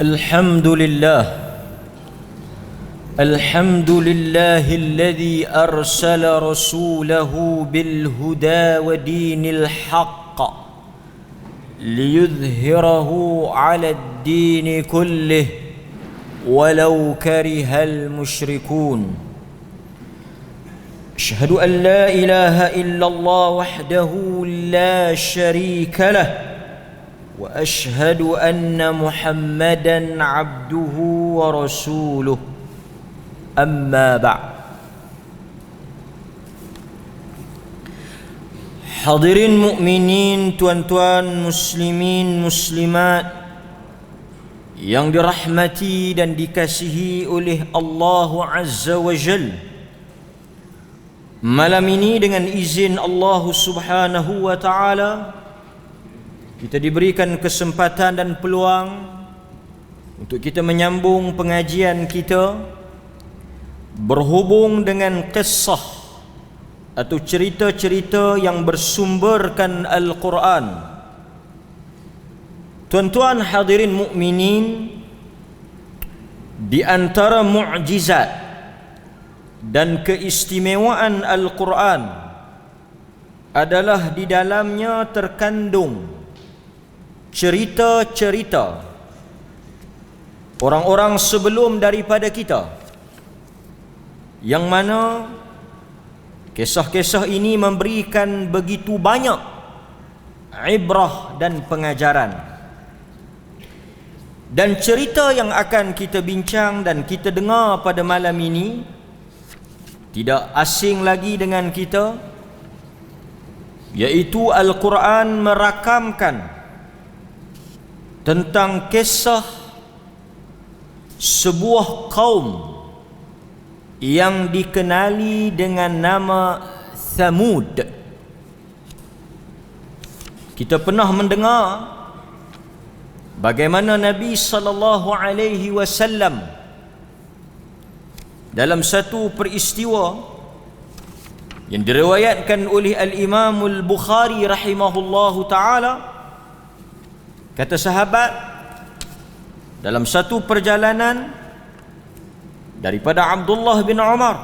الحمد لله الذي أرسل رسوله بالهدى ودين الحق ليظهره على الدين كله ولو كره المشركون. أشهد أن لا إله إلا الله وحده لا شريك له وأشهد أن محمدا عبده ورسوله. أما بعد. Hadirin mukminin, tuan-tuan muslimin muslimat yang dirahmati dan dikasihi oleh Allah Azza wa Jalla. Malam ini dengan izin Allah Subhanahu wa taala kita diberikan kesempatan dan peluang untuk kita menyambung pengajian kita berhubung dengan kisah atau cerita-cerita yang bersumberkan Al-Quran. Tuan-tuan hadirin mukminin, di antara mukjizat dan keistimewaan Al-Quran adalah di dalamnya terkandung cerita-cerita orang-orang sebelum daripada kita, yang mana kisah-kisah ini memberikan begitu banyak ibrah dan pengajaran. Dan cerita yang akan kita bincang dan kita dengar pada malam ini tidak asing lagi dengan kita, iaitu Al-Quran merakamkan tentang kisah sebuah kaum yang dikenali dengan nama Thamud. Kita pernah mendengar bagaimana Nabi sallallahu alaihi wasallam dalam satu peristiwa yang diriwayatkan oleh Al-Imam Al-Bukhari rahimahullahu taala, kata sahabat, dalam satu perjalanan daripada Abdullah bin Umar,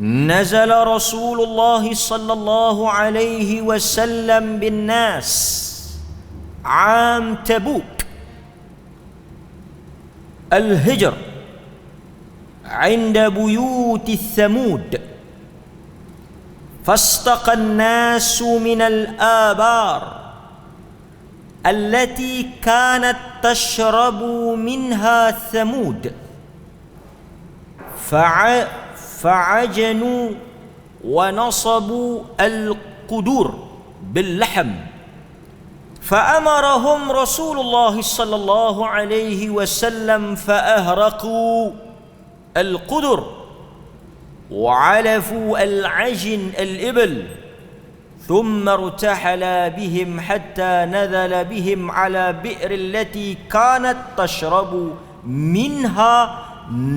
nazala Rasulullah sallallahu alaihi wasallam bin nas am Tabuk al-hijr inda buyuti Thamud fastaqa an-nasu min al-abar التي كانت تشرب منها ثمود فعجنوا ونصبوا القدور باللحم فأمرهم رسول الله صلى الله عليه وسلم فأهرقوا القدر وعلفوا العجن الإبل ثم ارتحل بهم حتى نزل بهم على بئر التي كانت تشرب منها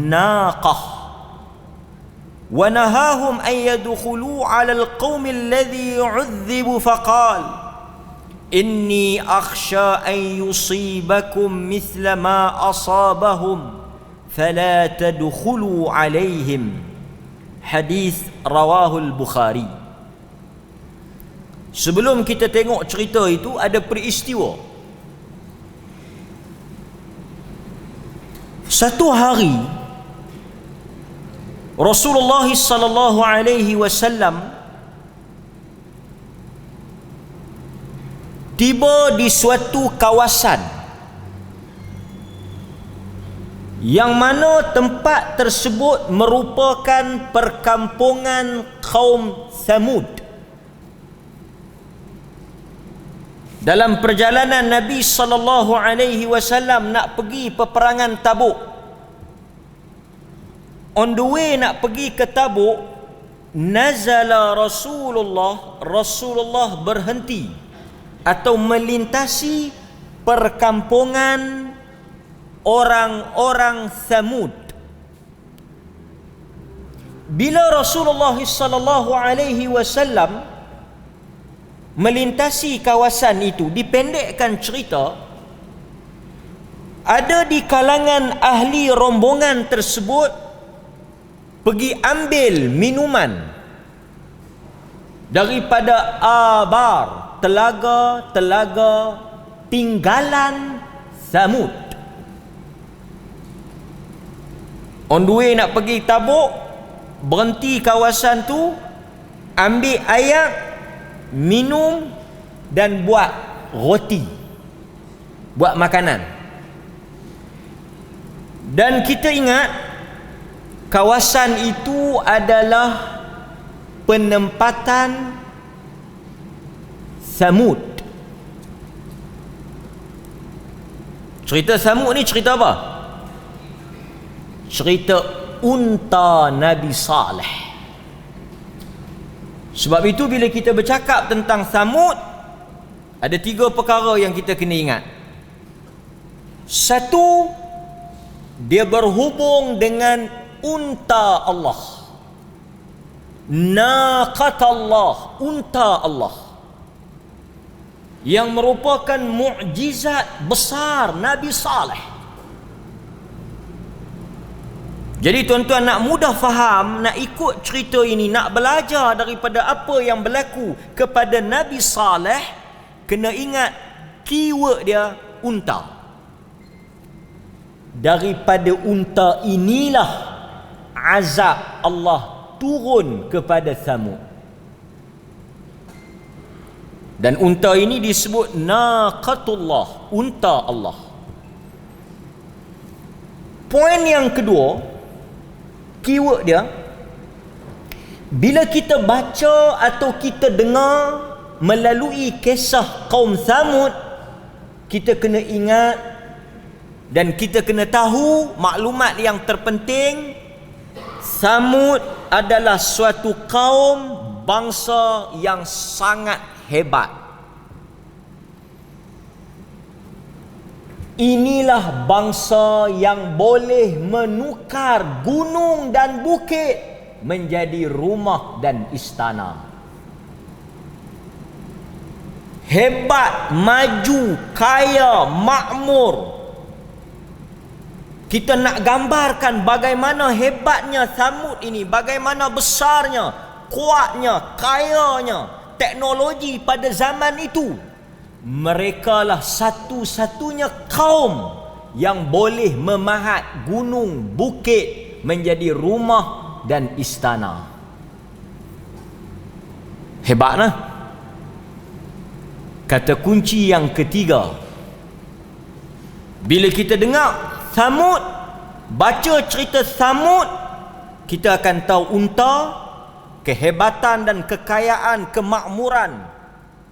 ناقة ونهاهم أن يدخلوا على القوم الذي عذب فقال إني أخشى أن يصيبكم مثل ما أصابهم فلا تدخلوا عليهم. Hadis rawahul Bukhari. Sebelum kita tengok cerita itu, ada peristiwa. Satu hari Rasulullah sallallahu alaihi wasallam tiba di suatu kawasan yang mana tempat tersebut merupakan perkampungan kaum Thamud. Dalam perjalanan Nabi sallallahu alaihi wasallam nak pergi peperangan Tabuk, on the way nak pergi ke Tabuk, nazala Rasulullah berhenti atau melintasi perkampungan orang-orang Thamud. Bila Rasulullah sallallahu alaihi wasallam melintasi kawasan itu, dipendekkan cerita, ada di kalangan ahli rombongan tersebut pergi ambil minuman daripada abar, telaga-telaga tinggalan Samud. On the way nak pergi Tabuk, berhenti kawasan tu, ambil air, minum dan buat roti, buat makanan. Dan kita ingat kawasan itu adalah penempatan Samud. Cerita Samud ni cerita apa? Cerita unta Nabi Saleh. Sebab itu bila kita bercakap tentang Samud, ada 3 perkara yang kita kena ingat. Satu, dia berhubung dengan unta Allah, naqatallah, unta Allah, yang merupakan mukjizat besar Nabi Saleh. Jadi tuan-tuan nak mudah faham, nak ikut cerita ini, nak belajar daripada apa yang berlaku kepada Nabi Saleh, kena ingat keyword dia unta. Daripada unta inilah azab Allah turun kepada Samud. Dan unta ini disebut naqatullah, unta Allah. Poin yang kedua, keyword dia, bila kita baca atau kita dengar melalui kisah kaum Samud, kita kena ingat dan kita kena tahu maklumat yang terpenting. Samud adalah suatu kaum, bangsa yang sangat hebat. Inilah bangsa yang boleh menukar gunung dan bukit menjadi rumah dan istana. Hebat, maju, kaya, makmur. Kita nak gambarkan bagaimana hebatnya Samud ini, bagaimana besarnya, kuatnya, kayanya teknologi pada zaman itu. Mereka lah satu-satunya kaum yang boleh memahat gunung, bukit menjadi rumah dan istana. Hebatlah. Kata kunci yang ketiga, bila kita dengar Samud, baca cerita Samud, kita akan tahu unta, kehebatan dan kekayaan, kemakmuran,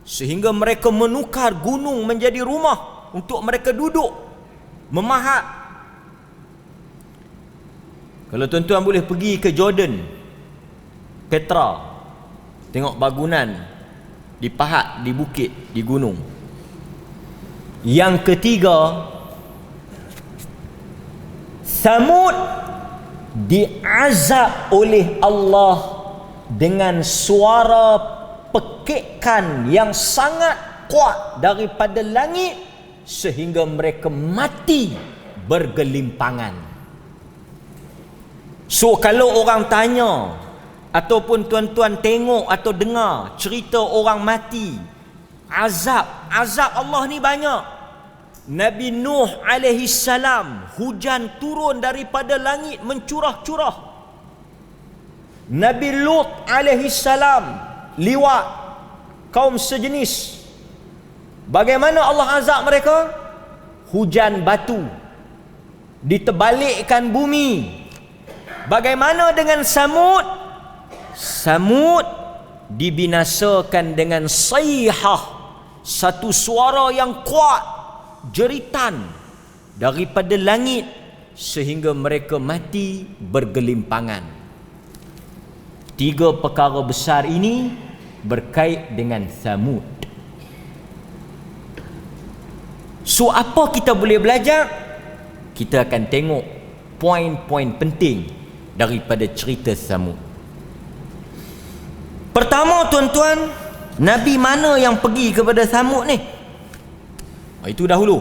sehingga mereka menukar gunung menjadi rumah untuk mereka duduk, memahat. Kalau tuan-tuan boleh pergi ke Jordan, Petra, tengok bangunan dipahat di bukit, di gunung. Yang ketiga, Samud diazab oleh Allah dengan suara pekikan yang sangat kuat daripada langit sehingga mereka mati bergelimpangan. So kalau orang tanya ataupun tuan-tuan tengok atau dengar cerita orang mati, azab Allah ni banyak. Nabi Nuh alaihi salam, hujan turun daripada langit mencurah-curah. Nabi Lut alaihi salam, liwat, kaum sejenis. Bagaimana Allah azab mereka? Hujan batu, diterbalikkan bumi. Bagaimana dengan Samud? Samud dibinasakan dengan sayhah, satu suara yang kuat, jeritan daripada langit sehingga mereka mati bergelimpangan. 3 perkara besar ini berkait dengan Samud. So apa kita boleh belajar? Kita akan tengok poin-poin penting daripada cerita Samud. Pertama tuan-tuan, Nabi mana yang pergi kepada Samud ni? Itu dahulu.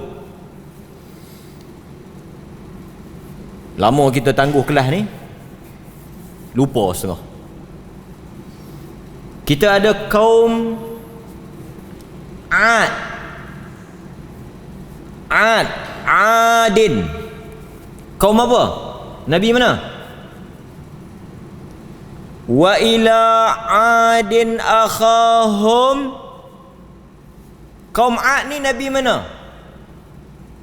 Lama kita tangguh kelas ni, lupa setengah. Kita ada kaum Adin. Kaum apa? Nabi mana? Wa ila adin akhahum. Kaum Ad ni Nabi mana?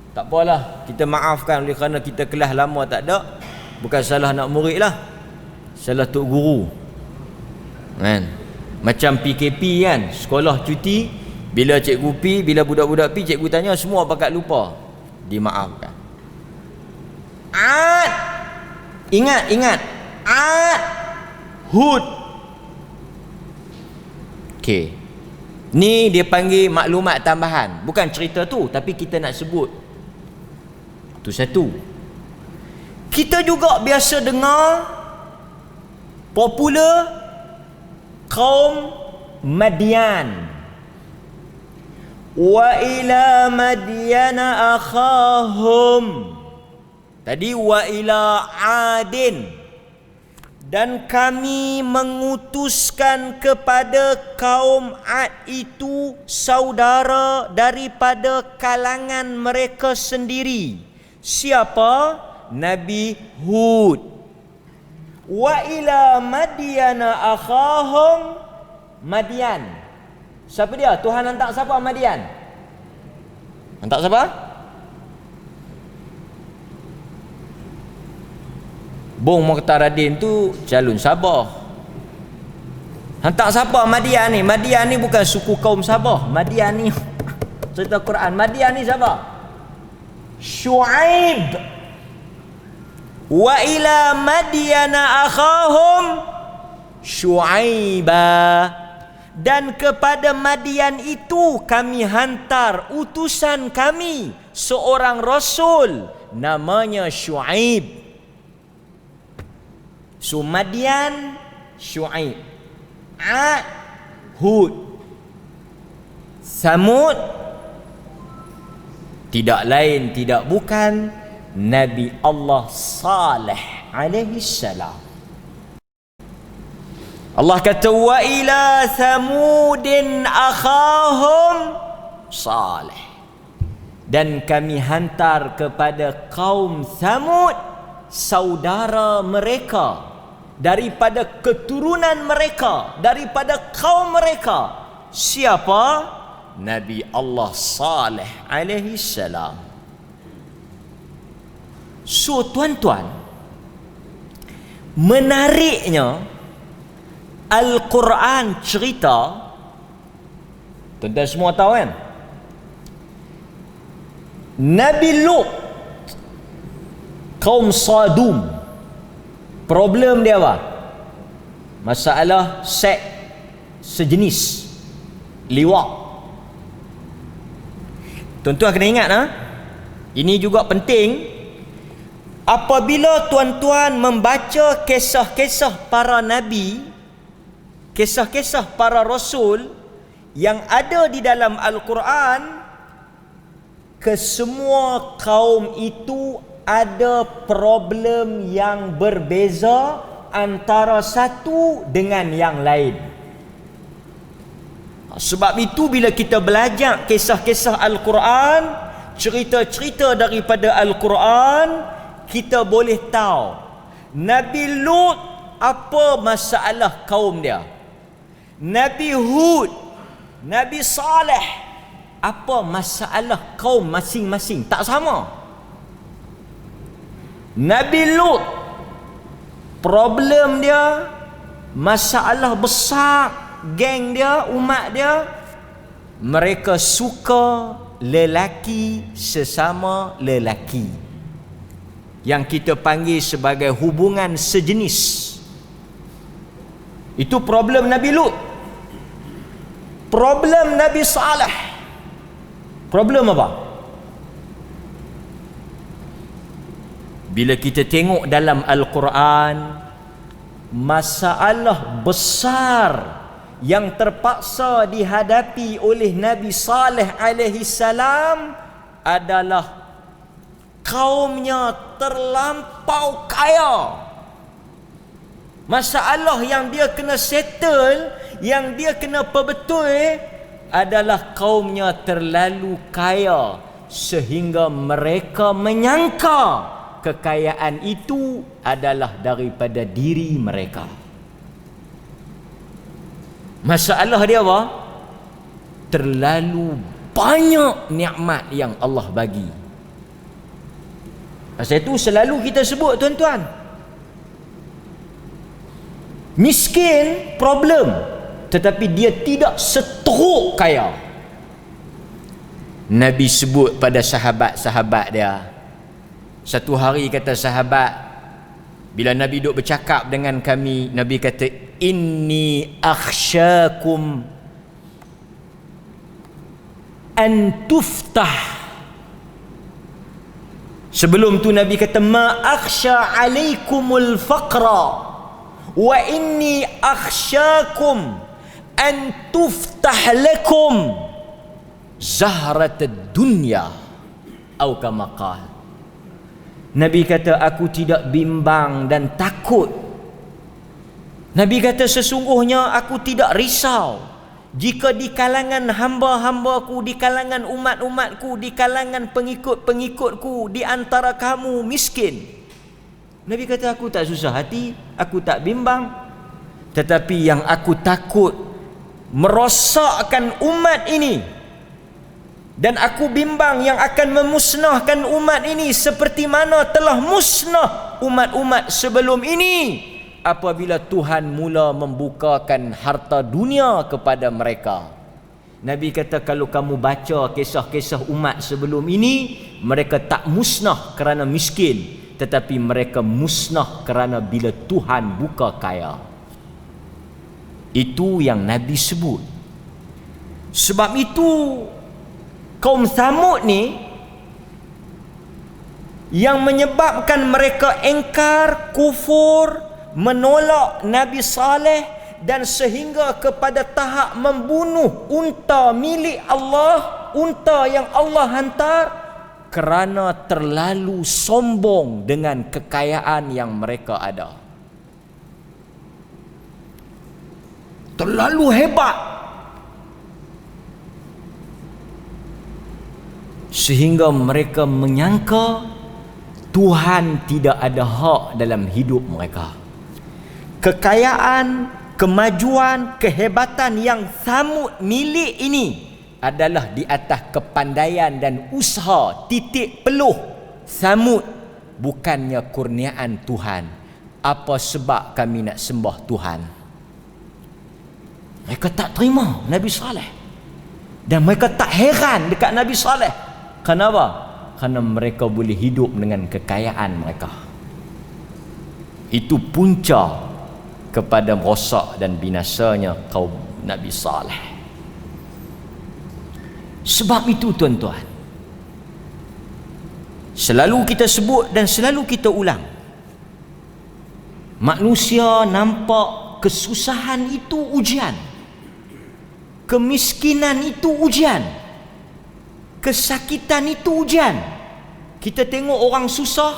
Tak apalah, kita maafkan oleh kerana kita kelas lama tak ada. Bukan salah nak murid lah, salah tok guru kan. Macam PKP kan, sekolah cuti, bila cikgu pi, bila budak-budak pi, cikgu tanya, semua pakat lupa, dimaafkan. Ad, ingat Ad, Hud. Okey, ni dia panggil maklumat tambahan, bukan cerita tu, tapi kita nak sebut tu satu. Kita juga biasa dengar popular kaum Madian. Wa ila Madyana akhahum. Tadi wa ila Adin. Dan kami mengutuskan kepada kaum Ad itu saudara daripada kalangan mereka sendiri. Siapa? Nabi Hud. Wa ila Madyana akhahum. Madian, siapa dia? Tuhan hantar siapa Madian? Hantar siapa? Bung Mukhtaradin tu calon Sabah. Hantar siapa Madian ni? Madian ni bukan suku kaum Sabah. Madian ni cerita Quran. Madian ni siapa? Syuaib. Wa ila Madyana akhahum Syuaiba. Dan kepada Madian itu kami hantar utusan kami, seorang rasul namanya Syuaib. So Madian, Syuaib. Ad, Hud. Samud, tidak lain tidak bukan Nabi Allah Saleh alaihi salam. Allah kata wa ila Thamudin akhahum Saleh. Dan kami hantar kepada kaum Thamud saudara mereka daripada keturunan mereka, daripada kaum mereka. Siapa? Nabi Allah Saleh alaihi salam. So tuan-tuan, menariknya Al-Quran cerita, tuan-tuan semua tahu kan, Nabi Lut, kaum Sadum, problem dia apa? Masalah seks sejenis, liwat. Tuan-tuan kena ingat ini juga penting. Apabila tuan-tuan membaca kisah-kisah para nabi, kisah-kisah para rasul yang ada di dalam Al-Quran, kesemua kaum itu ada problem yang berbeza antara satu dengan yang lain. Sebab itu bila kita belajar kisah-kisah Al-Quran, cerita-cerita daripada Al-Quran, kita boleh tahu Nabi Lut apa masalah kaum dia, Nabi Hud, Nabi Saleh apa masalah kaum masing-masing. Tak sama. Nabi Lut problem dia, masalah besar, geng dia, umat dia, mereka suka lelaki sesama lelaki, yang kita panggil sebagai hubungan sejenis. Itu problem Nabi Lut. Problem Nabi Saleh, problem apa? Bila kita tengok dalam Al-Quran, masalah besar yang terpaksa dihadapi oleh Nabi Saleh alaihi salam adalah kaumnya terlampau kaya. Masalah yang dia kena settle, yang dia kena perbetul adalah kaumnya terlalu kaya sehingga mereka menyangka kekayaan itu adalah daripada diri mereka. Masalah dia apa? Terlalu banyak nikmat yang Allah bagi. Pasal itu selalu kita sebut, tuan-tuan, miskin problem, tetapi dia tidak seteruk kaya. Nabi sebut pada sahabat-sahabat dia. Satu hari kata sahabat, bila Nabi duk bercakap dengan kami, Nabi kata, inni akhsyakum an tuftah. Sebelum tu Nabi kata, ma akhsha alaikumul faqra wa inni akhsyakum an tuftah lakum zahratad dunya atau kama qala. Nabi kata, aku tidak bimbang dan takut. Nabi kata, sesungguhnya aku tidak risau jika di kalangan hamba-hambaku, di kalangan umat-umatku, di kalangan pengikut-pengikutku, di antara kamu miskin. Nabi kata, aku tak susah hati, aku tak bimbang. Tetapi yang aku takut merosakkan umat ini, dan aku bimbang yang akan memusnahkan umat ini seperti mana telah musnah umat-umat sebelum ini apabila Tuhan mula membukakan harta dunia kepada mereka. Nabi kata, kalau kamu baca kisah-kisah umat sebelum ini, mereka tak musnah kerana miskin, tetapi mereka musnah kerana bila Tuhan buka kaya. Itu yang Nabi sebut. Sebab itu kaum Samud ni yang menyebabkan mereka engkar, kufur, menolak Nabi Saleh, dan sehingga kepada tahap membunuh unta milik Allah, unta yang Allah hantar, kerana terlalu sombong dengan kekayaan yang mereka ada. Terlalu hebat sehingga mereka menyangka Tuhan tidak ada hak dalam hidup mereka. Kekayaan, kemajuan, kehebatan yang Samud milik ini adalah di atas kepandaian dan usaha titik peluh Samud, bukannya kurniaan Tuhan. Apa sebab kami nak sembah Tuhan? Mereka tak terima Nabi Saleh, dan mereka tak heran dekat Nabi Saleh. Kenapa? Kerana mereka boleh hidup dengan kekayaan mereka. Itu punca kepada rosak dan binasanya kaum Nabi Saleh. Sebab itu, tuan-tuan, selalu kita sebut dan selalu kita ulang, manusia nampak kesusahan itu ujian, kemiskinan itu ujian, kesakitan itu ujian. Kita tengok orang susah,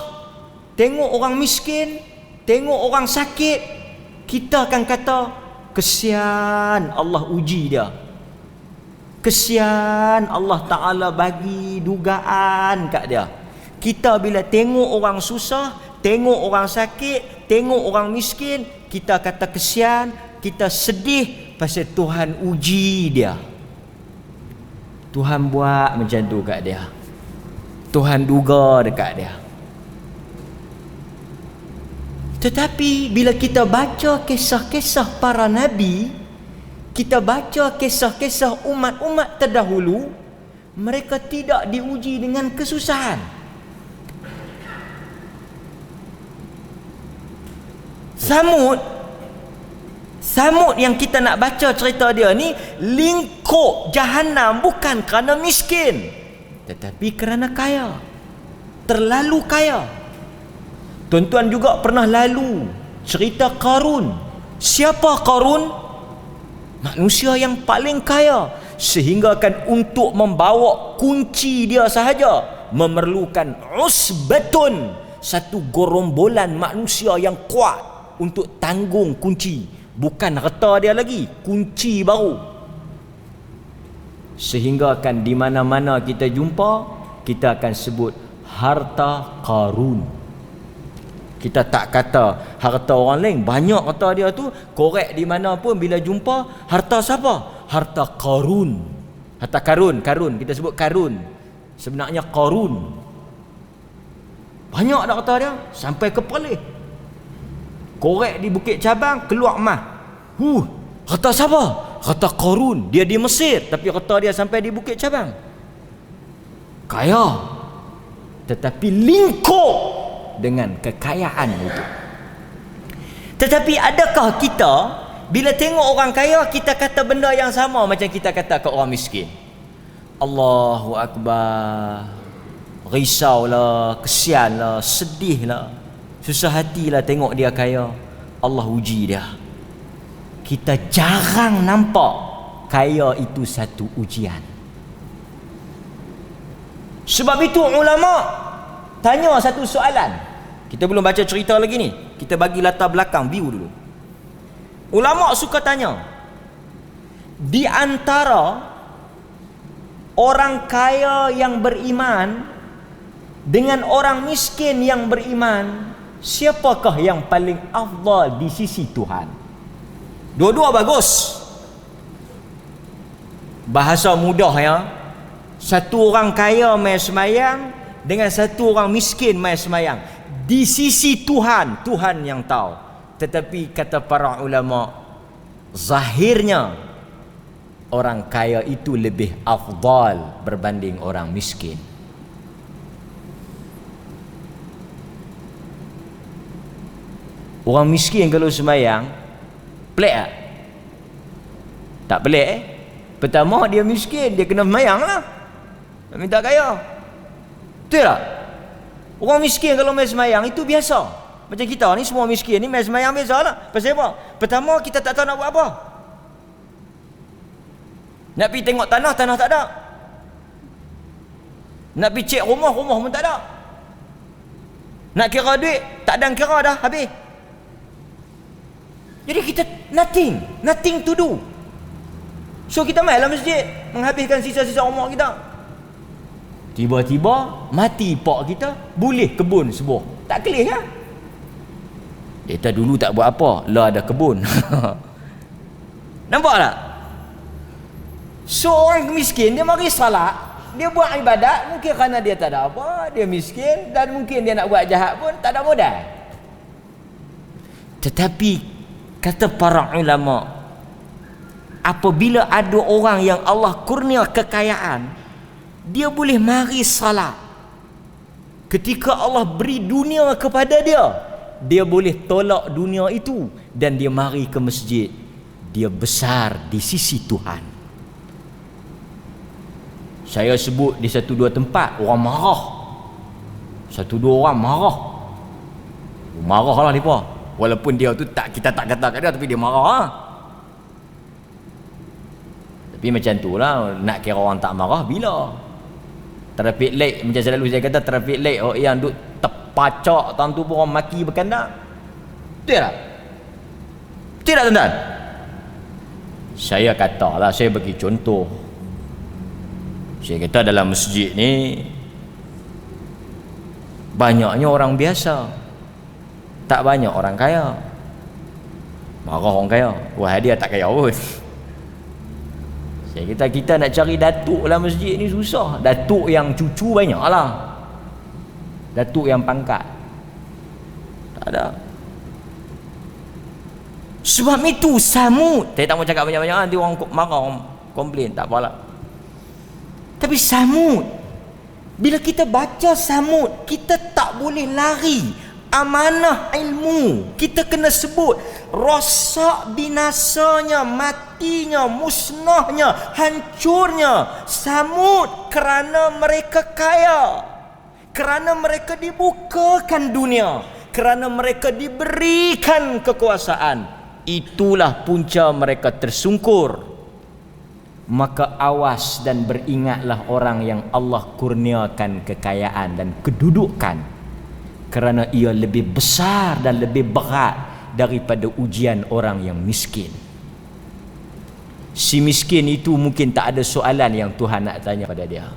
tengok orang miskin, tengok orang sakit, kita akan kata, kesian Allah uji dia, kesian Allah Ta'ala bagi dugaan kat dia. Kita bila tengok orang susah, tengok orang sakit, tengok orang miskin, kita kata kesian, kita sedih pasal Tuhan uji dia. Tuhan buat macam tu kat dia, Tuhan duga dekat dia. Tetapi bila kita baca kisah-kisah para nabi, kita baca kisah-kisah umat-umat terdahulu, mereka tidak diuji dengan kesusahan. Samud yang kita nak baca cerita dia ni lingkup jahanam bukan kerana miskin, tetapi kerana kaya, terlalu kaya. Tuan-tuan juga pernah lalu cerita Qarun. Siapa Qarun? Manusia yang paling kaya, sehingga kan untuk membawa kunci dia sahaja memerlukan usbatun, satu gerombolan manusia yang kuat untuk tanggung kunci. Bukan harta dia lagi, kunci baru. Sehingga kan di mana-mana kita jumpa, kita akan sebut harta Qarun. Kita tak kata harta orang lain, banyak harta dia tu, korek di mana pun bila jumpa, harta siapa? Harta Qarun. Harta Karun, kita sebut Karun. Sebenarnya Qarun. Banyak dah harta dia, sampai ke Perlis. Korek di Bukit Cabang, keluar emas. Harta siapa? Harta Qarun. Dia di Mesir, tapi harta dia sampai di Bukit Cabang. Kaya. Tetapi lingkup dengan kekayaan itu. Tetapi adakah kita bila tengok orang kaya, kita kata benda yang sama macam kita kata ke orang miskin? Allahu Akbar, risaulah, kesianlah, sedihlah, susah hatilah tengok dia kaya. Allah uji dia. Kita jarang nampak kaya itu satu ujian. Sebab itu ulama tanya satu soalan. Kita belum baca cerita lagi ni, kita bagi latar belakang, view dulu. Ulama suka tanya, di antara orang kaya yang beriman dengan orang miskin yang beriman, siapakah yang paling afdal di sisi Tuhan? Dua-dua bagus. Bahasa mudah ya, satu orang kaya mai semayang dengan satu orang miskin mai semayang. Di sisi Tuhan, Tuhan yang tahu. Tetapi kata para ulama, zahirnya orang kaya itu lebih afdal berbanding orang miskin. Orang miskin kalau semayang, pelik tak? Tak pelik Pertama dia miskin, dia kena semayang lah, nak minta kaya. Betul tak? Orang miskin kalau main semayang itu biasa. Macam kita ni semua miskin ni main semayang biasa lah. Pasal apa? Pertama kita tak tahu nak buat apa. Nak pergi tengok tanah, tanah tak ada. Nak pergi cek rumah, rumah pun tak ada. Nak kira duit, tak ada kira dah, habis. Jadi kita nothing to do. So kita main dalam masjid, menghabiskan sisa-sisa umur kita. Tiba-tiba mati pak kita, boleh kebun sebuah. Tak kelih kan? Dia dulu tak buat apa, lah ada kebun. Nampak tak? So orang miskin dia mari salat, dia buat ibadat, mungkin kerana dia tak ada apa, dia miskin, dan mungkin dia nak buat jahat pun tak ada modal. Tetapi kata para ulama, apabila ada orang yang Allah kurnia kekayaan, dia boleh mari salat. Ketika Allah beri dunia kepada dia, dia boleh tolak dunia itu dan dia mari ke masjid. Dia besar di sisi Tuhan. Saya sebut di satu dua tempat orang marah. Satu dua orang marah. Marahlah depa. Walaupun dia tu kita tak kata kat dia, tapi dia marah lah. Tapi macam tu lah, nak kira orang tak marah bila? Traffic light, macam selalu saya kata, traffic light yang duk terpacak tahun tu pun orang maki berkandak. Betul tak? Betul tak tuan-tuan? Saya kata lah, saya bagi contoh. Saya kata dalam masjid ni banyaknya orang biasa, tak banyak orang kaya. Marah orang kaya, wah dia tak kaya pun. Saya kata kita nak cari datuk dalam masjid ni susah. Datuk yang cucu banyak lah, datuk yang pangkat tak ada. Sebab itu Samud, saya tak mau cakap banyak-banyak, nanti orang marah, orang komplain, tak apalah. Tapi Samud, bila kita baca Samud, kita tak boleh lari amanah ilmu. Kita kena sebut rosak, binasanya, matinya, musnahnya, hancurnya Samud kerana mereka kaya, kerana mereka dibukakan dunia, kerana mereka diberikan kekuasaan. Itulah punca mereka tersungkur. maka awas dan beringatlah orang yang Allah kurniakan kekayaan dan kedudukan, kerana ia lebih besar dan lebih berat daripada ujian orang yang miskin. Si miskin itu mungkin tak ada soalan yang Tuhan nak tanya pada dia.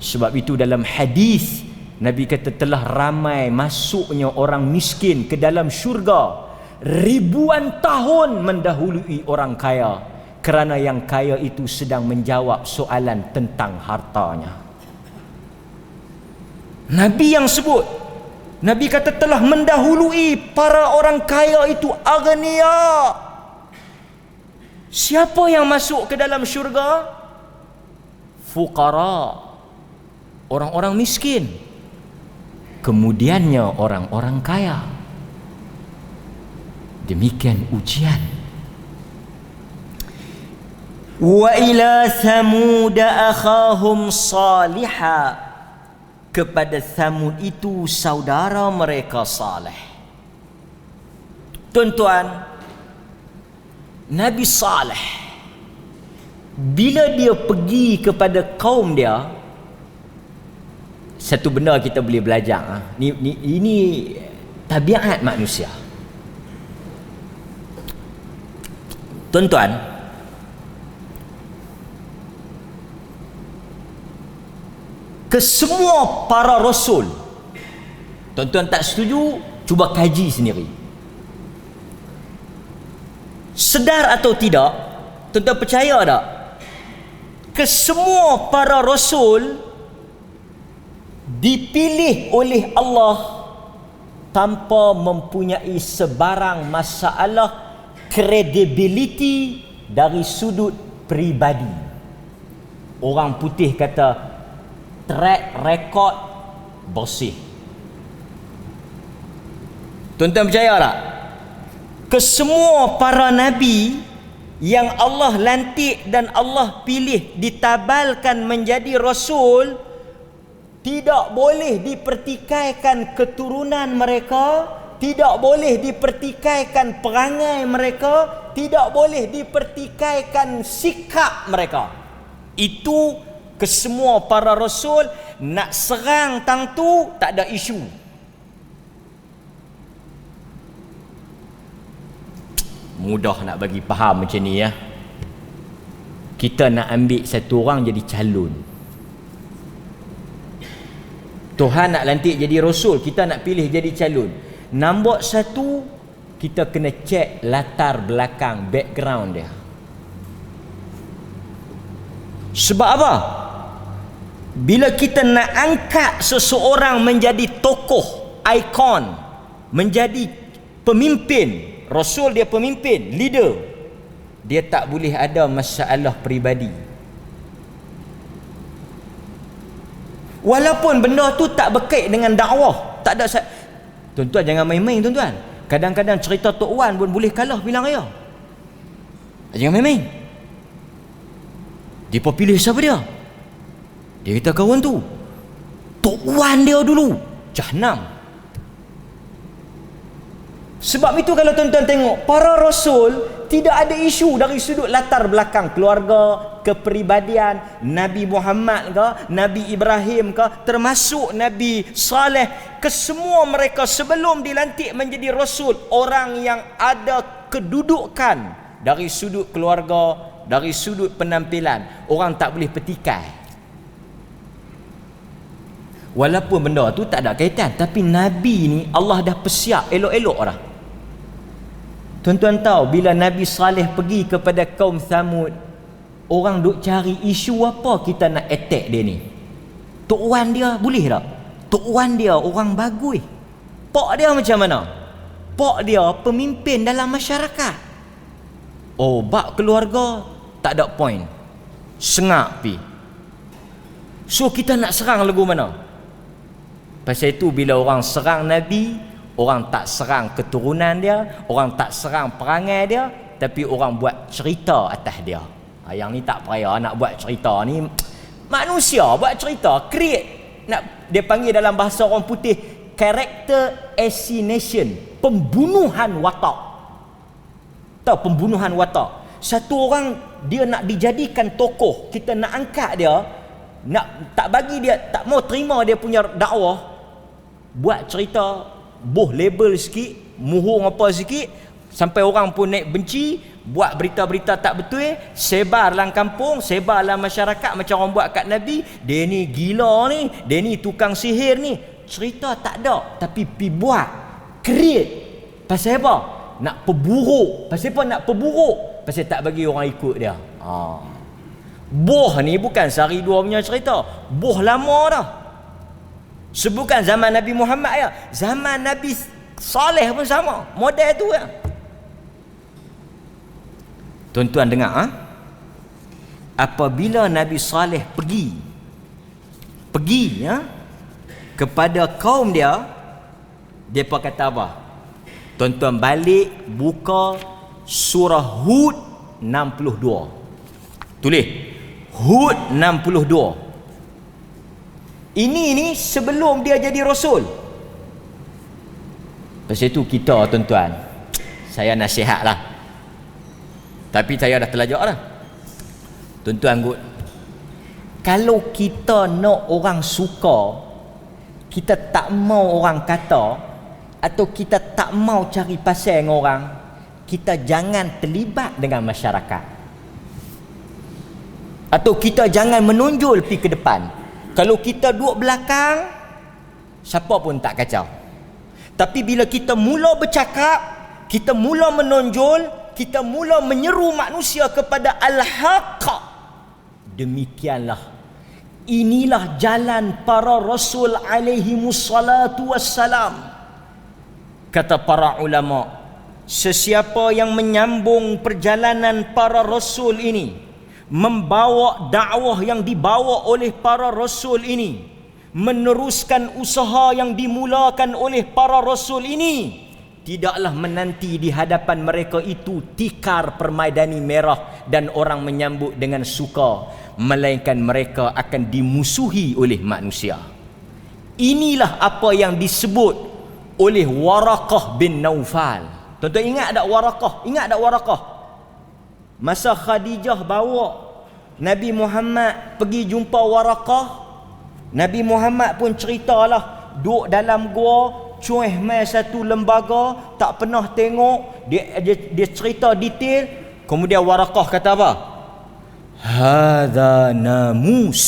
Sebab itu dalam hadis Nabi kata telah ramai masuknya orang miskin ke dalam syurga ribuan tahun mendahului orang kaya, kerana yang kaya itu sedang menjawab soalan tentang hartanya. Nabi yang sebut, Nabi kata telah mendahului para orang kaya itu aghnia. Siapa yang masuk ke dalam syurga? Fuqara, orang-orang miskin. Kemudiannya orang-orang kaya. Demikian ujian. Wa ila Thamud akhahum Salihah, kepada Thamud itu saudara mereka Saleh. Tuan-tuan, Nabi Saleh bila dia pergi kepada kaum dia, satu benda kita boleh belajar. Ini tabiat manusia. Tuan-tuan, kesemua para rasul, tuan-tuan tak setuju, cuba kaji sendiri. Sedar atau tidak, tuan-tuan percaya tak? Kesemua para rasul dipilih oleh Allah tanpa mempunyai sebarang masalah credibility dari sudut peribadi. Orang putih kata track record bersih. Tuan-tuan percaya tak? Kesemua para nabi yang Allah lantik dan Allah pilih ditabalkan menjadi rasul, tidak boleh dipertikaikan keturunan mereka, tidak boleh dipertikaikan perangai mereka, tidak boleh dipertikaikan sikap mereka. Itu kesemua para rasul. Nak serang tang tu tak ada isu. Mudah nak bagi faham macam ni ya. Kita nak ambil satu orang jadi calon. Tuhan nak lantik jadi rasul, kita nak pilih jadi calon. Nombor satu, kita kena cek latar belakang, background dia. Sebab apa? Bila kita nak angkat seseorang menjadi tokoh, ikon, menjadi pemimpin, rasul dia pemimpin, leader, dia tak boleh ada masalah peribadi. Walaupun benda tu tak berkait dengan dakwah, tak ada. Tuan-tuan jangan main-main tuan-tuan. Kadang-kadang cerita Tok Wan pun boleh kalah bilang raya. Jangan main-main. Dia pilih siapa dia? Dia kata kawan tu Tok Wan dia dulu Jahanam. Sebab itu kalau tuan-tuan tengok, para rasul tidak ada isu dari sudut latar belakang keluarga, kepribadian. Nabi Muhammad ke, Nabi Ibrahim ke, termasuk Nabi Saleh, kesemua mereka sebelum dilantik menjadi rasul, orang yang ada kedudukan dari sudut keluarga, dari sudut penampilan. Orang tak boleh petikai. Walaupun benda tu tak ada kaitan, tapi Nabi ni Allah dah persiap elok-elok orang. Tuan-tuan tahu bila Nabi Saleh pergi kepada kaum Thamud, orang duk cari isu apa kita nak attack dia ni. Tok Wan dia boleh tak? Tok Wan dia orang bagus. Pak dia macam mana? Pak dia pemimpin dalam masyarakat. Oh, bab keluarga tak ada point. Sengak pi. So kita nak serang lagu mana? Pasal itu bila orang serang Nabi, orang tak serang keturunan dia, orang tak serang perangai dia, tapi orang buat cerita atas dia. Yang ni tak payah nak buat cerita ni. Manusia buat cerita, create. Nak dia panggil dalam bahasa orang putih character assassination, pembunuhan watak. Tahu pembunuhan watak? satu orang dia nak dijadikan tokoh, kita nak angkat dia, nak tak bagi dia, tak mau terima dia punya dakwah, buat cerita, boh label sikit, muhung apa sikit, sampai orang pun naik benci, buat berita-berita tak betul, sebar dalam kampung, sebar dalam masyarakat macam orang buat kat Nabi, dia ni gila ni, dia ni tukang sihir ni. Cerita tak ada, tapi pi buat, create. Pasal apa? Nak perburuk. Pasal apa nak perburuk? Pasal tak bagi orang ikut dia. Boh ni bukan sehari dua punya cerita, boh lama dah. Sebukan zaman Nabi Muhammad ya, zaman Nabi Saleh pun sama, model tu ya. Tuan-tuan dengar, apabila Nabi Saleh pergi ya, kepada kaum dia, depa kata apa? Tuan-tuan balik buka surah Hud 62. Tulis Hud 62. Ini ni sebelum dia jadi rasul. Pasal itu kita, tuan-tuan, saya nasihatlah, tapi saya dah terlajak dah. Tuan-tuan gut, kalau kita nak orang suka, kita tak mau orang kata, atau kita tak mau cari pasal dengan orang, kita jangan terlibat dengan masyarakat, atau kita jangan menonjol pergi ke depan. Kalau kita duduk belakang, siapa pun tak kacau. Tapi bila kita mula bercakap, kita mula menonjol, kita mula menyeru manusia kepada al-haq, demikianlah, inilah jalan para rasul alaihimussalatu wassalam. Kata para ulama, sesiapa yang menyambung perjalanan para rasul ini, membawa dakwah yang dibawa oleh para rasul ini, meneruskan usaha yang dimulakan oleh para rasul ini, tidaklah menanti di hadapan mereka itu tikar permaidani merah dan orang menyambut dengan suka, melainkan mereka akan dimusuhi oleh manusia. Inilah apa yang disebut oleh Waraqah bin Naufal. Tuan-tuan ingat tak Waraqah? Ingat tak Waraqah? Masa Khadijah bawa Nabi Muhammad pergi jumpa Waraqah, Nabi Muhammad pun ceritalah, duduk dalam gua, cuih mai satu lembaga, tak pernah tengok, dia cerita detail. Kemudian Waraqah kata apa? Hadza namus.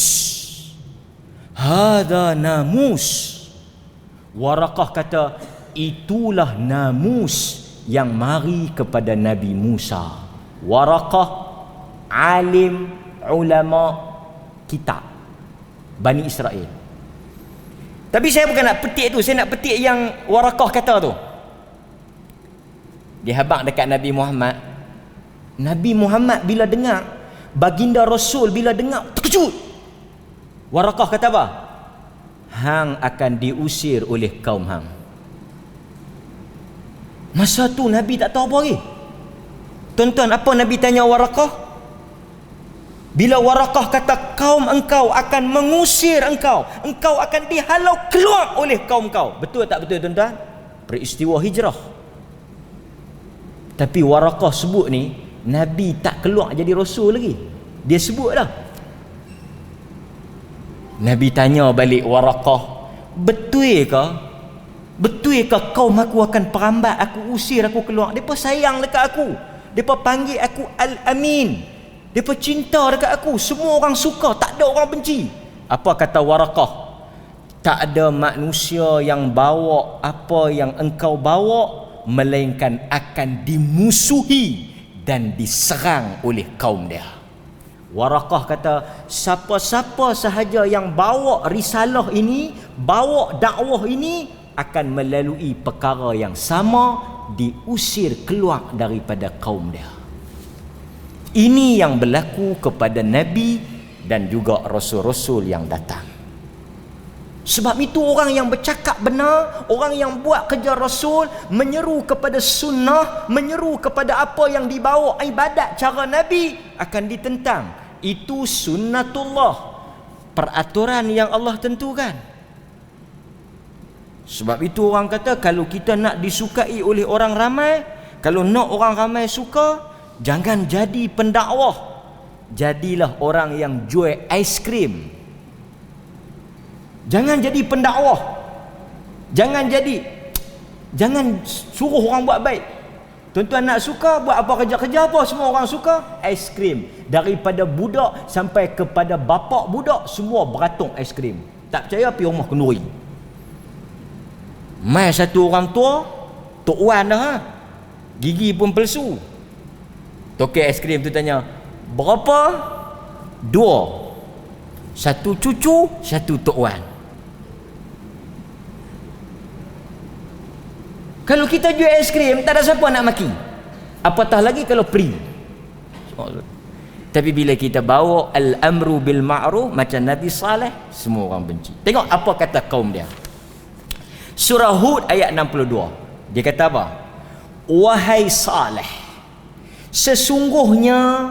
Hadza namus. Waraqah kata, itulah namus yang mari kepada Nabi Musa. Waraqah alim ulama kitab Bani Israel. Tapi saya bukan nak petik tu, saya nak petik yang Waraqah kata tu. Dia habaq dekat Nabi Muhammad. Nabi Muhammad bila dengar, baginda Rasul bila dengar, terkejut. Waraqah kata apa? Hang akan diusir oleh kaum hang. Masa tu Nabi tak tahu apa lagi. Tuan-tuan, apa Nabi tanya Waraqah? Bila Waraqah kata kaum engkau akan mengusir engkau, engkau akan dihalau keluar oleh kaum kau. Betul tak betul tuan-tuan? Peristiwa hijrah. Tapi Waraqah sebut ni, Nabi tak keluar jadi Rasul lagi. Dia sebut dah. Nabi tanya balik Waraqah, betul ke? Betul ke kaum aku akan perambat, aku usir, aku keluar? Mereka sayang dekat aku. Mereka panggil aku Al-Amin. Mereka cinta dekat aku. Semua orang suka, tak ada orang benci. Apa kata Waraqah? Tak ada manusia yang bawa apa yang engkau bawa, melainkan akan dimusuhi dan diserang oleh kaum dia. Waraqah kata, siapa-siapa sahaja yang bawa risalah ini, bawa dakwah ini, akan melalui perkara yang sama, diusir keluar daripada kaum dia. Ini yang berlaku kepada Nabi dan juga Rasul-Rasul yang datang. Sebab itu orang yang bercakap benar, orang yang buat kerja Rasul, menyeru kepada sunnah, menyeru kepada apa yang dibawa ibadat cara Nabi, akan ditentang. Itu sunnatullah, peraturan yang Allah tentukan. Sebab itu orang kata, kalau kita nak disukai oleh orang ramai, kalau nak orang ramai suka, jangan jadi pendakwah, jadilah orang yang jual aiskrim. Jangan jadi pendakwah, jangan suruh orang buat baik. Tuan-tuan nak suka buat apa, kerja-kerja apa semua orang suka? Aiskrim. Daripada budak sampai kepada bapak budak, semua beratung aiskrim. Tak percaya pergi rumah kenduri. Mai satu orang tua, Tok Wan dah, gigi pun palsu. Tokek aiskrim tu tanya, berapa? 2. Satu cucu, satu Tok Wan. Kalau kita jual aiskrim, tak ada siapa nak maki. Apatah lagi kalau free. Tapi bila kita bawa al-amru bil ma'ruf macam Nabi Saleh, semua orang benci. Tengok apa kata kaum dia. Surah Hud ayat 62. Dia kata apa? Wahai Saleh, sesungguhnya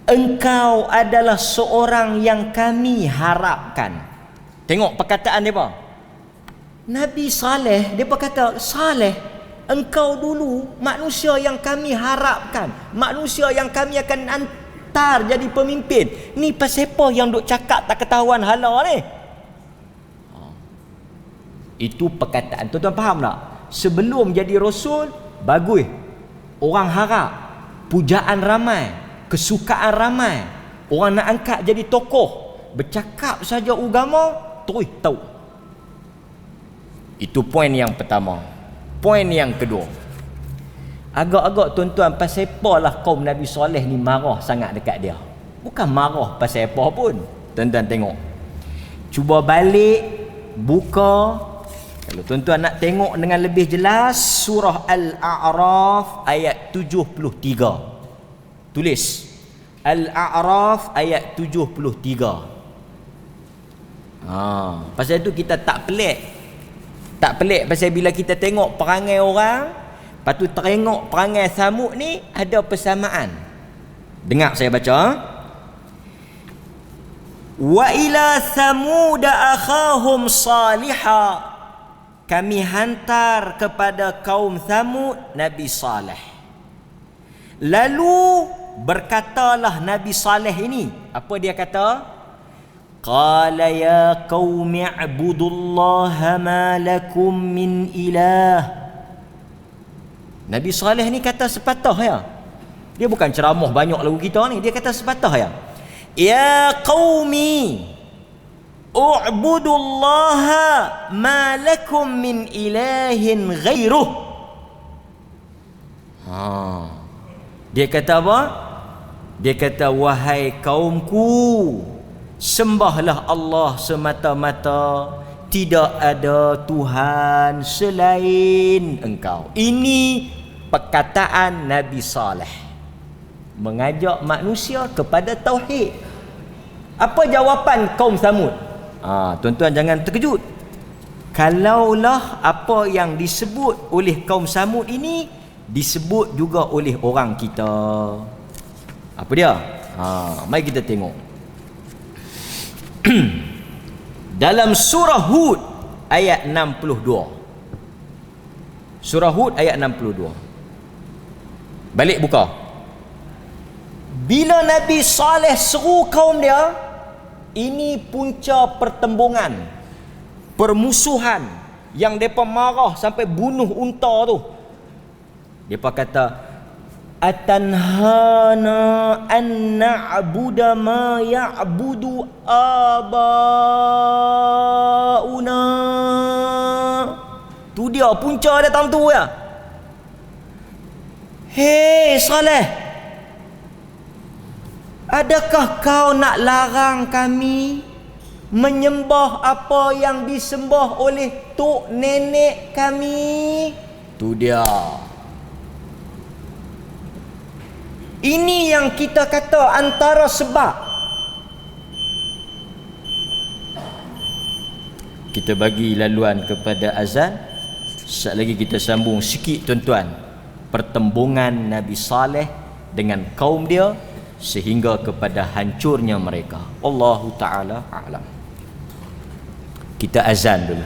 engkau adalah seorang yang kami harapkan. Tengok perkataan dia apa? Nabi Saleh, dia berkata, Saleh, engkau dulu manusia yang kami harapkan, manusia yang kami akan hantar jadi pemimpin. Ni pasal apa yang duk cakap tak ketahuan hala ni? Itu perkataan. Tuan-tuan faham tak? Sebelum jadi rasul, bagus, orang harap, pujaan ramai, kesukaan ramai, orang nak angkat jadi tokoh, bercakap saja agama, terus tahu. Itu poin yang pertama. Poin yang kedua, agak-agak tuan-tuan, pasal apalah kaum Nabi Soleh ni marah sangat dekat dia? Bukan marah pasal apa pun. Tuan-tuan tengok, cuba balik buka. Kalau tuan-tuan nak tengok dengan lebih jelas, surah Al-A'raf ayat 73. Tulis Al-A'raf ayat 73. Pasal itu kita tak pelik. Tak pelik pasal bila kita tengok perangai orang, lepas tu tengok perangai Samud ni ada persamaan. Dengar saya baca. Wa ila Samud akhahum Salihah. Kami hantar kepada kaum Samud Nabi Saleh. Lalu berkatalah Nabi Saleh ini, apa dia kata? Qala ya qaumi i'budullaha ma lakum min ilah. Nabi Saleh ni kata sepatah ya. Dia bukan ceramah banyak lagu kita ni, dia kata sepatah ya. Ya qaumi u'budullaha ma lakum min ilahin ghairuh. Dia kata apa? Dia kata, wahai kaumku, sembahlah Allah semata-mata, tidak ada Tuhan selain engkau. Ini perkataan Nabi Saleh mengajak manusia kepada tauhid. Apa jawapan kaum Samud? Tuan-tuan jangan terkejut. Kalaulah apa yang disebut oleh kaum Samud ini disebut juga oleh orang kita. Apa dia? Mari kita tengok. Dalam surah Hud ayat 62. Surah Hud ayat 62. Balik buka. Bila Nabi Saleh seru kaum dia, ini punca pertembungan, permusuhan yang depa marah sampai bunuh unta tu. Depa kata, atanhana an na'budu ma ya'budu abauna. Tu dia punca datang tu ya. Hei Saleh, adakah kau nak larang kami menyembah apa yang disembah oleh tok nenek kami? Tu dia. Ini yang kita kata antara sebab. Kita bagi laluan kepada azan. Sekejap lagi kita sambung sikit tuan-tuan, pertembungan Nabi Saleh dengan kaum dia sehingga kepada hancurnya mereka. Allahu Ta'ala a'lam. Kita azan dulu.